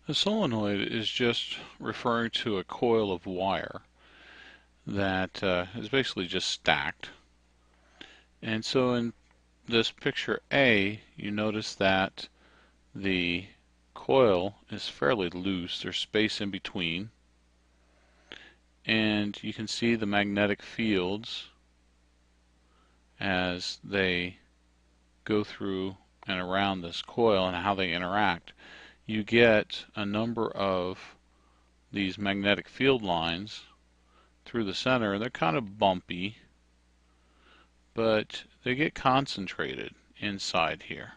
A solenoid is just referring to a coil of wire that is basically just stacked. And so in this picture A, you notice that the coil is fairly loose. There's space in between. And you can see the magnetic fields as they go through and around this coil and how they interact. You get a number of these magnetic field lines through the center, and they're kind of bumpy, but they get concentrated inside here.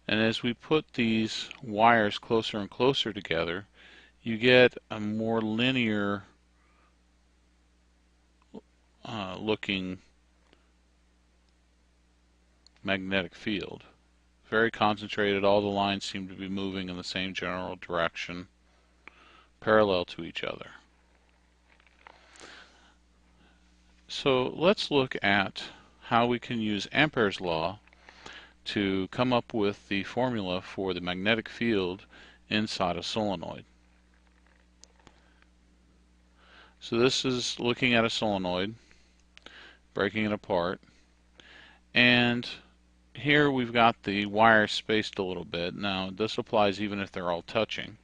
And as we put these wires closer and closer together, you get a more linear looking magnetic field. Very concentrated, all the lines seem to be moving in the same general direction, parallel to each other. So let's look at how we can use Ampere's law to come up with the formula for the magnetic field inside a solenoid. So this is looking at a solenoid, breaking it apart, and here we've got the wires spaced a little bit. Now this applies even if they're all touching.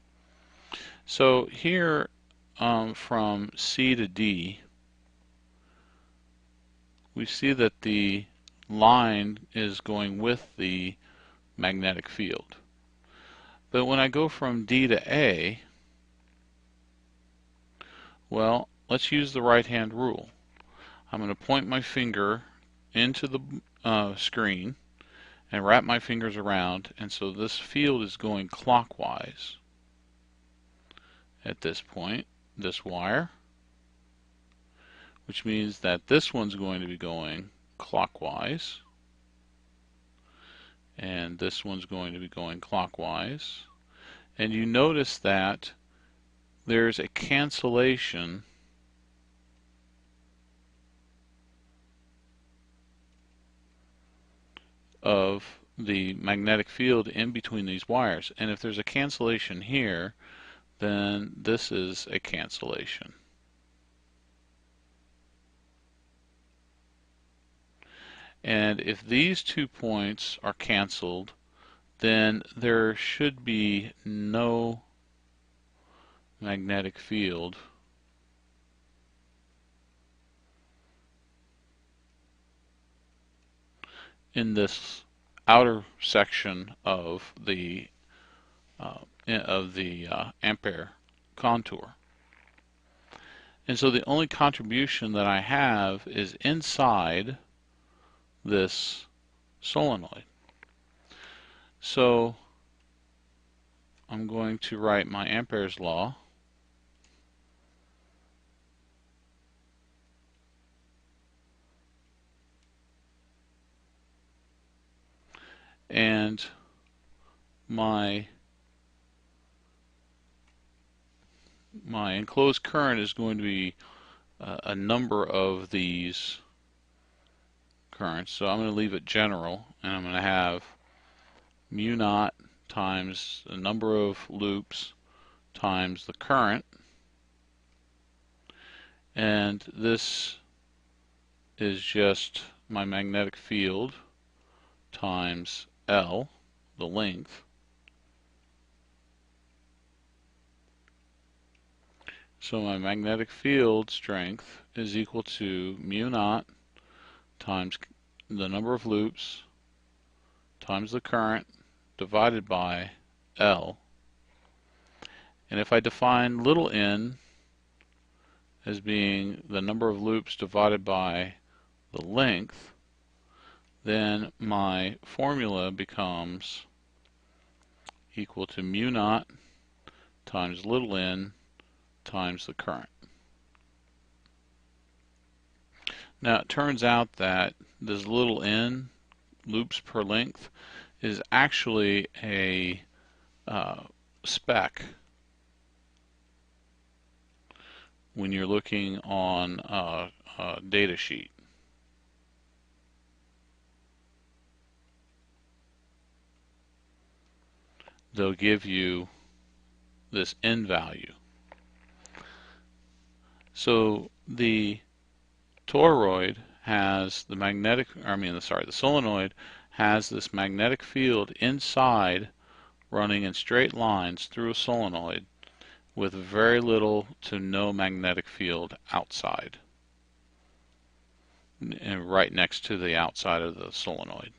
So here from C to D, we see that the line is going with the magnetic field. But when I go from D to A, well, let's use the right-hand rule. I'm going to point my finger into the screen and wrap my fingers around, and so this field is going clockwise at this point, this wire, which means that this one's going to be going clockwise, and this one's going to be going clockwise. And you notice that there's a cancellation of the magnetic field in between these wires. And if there's a cancellation here, then this is a cancellation. And if these 2 points are canceled, then there should be no magnetic field in this outer section of the Ampere contour. And so the only contribution that I have is inside this solenoid. So I'm going to write my Ampere's law. And my enclosed current is going to be a number of these currents. So I'm going to leave it general, and I'm going to have mu naught times the number of loops times the current. And this is just my magnetic field times L, the length. So my magnetic field strength is equal to mu naught times the number of loops times the current divided by L. And if I define little n as being the number of loops divided by the length, then my formula becomes equal to mu naught times little n times the current. Now it turns out that this little n, loops per length, is actually a spec when you're looking on a data sheet. they'll give you this N value. So the toroid has the the solenoid has this magnetic field inside running in straight lines through a solenoid with very little to no magnetic field outside and right next to the outside of the solenoid.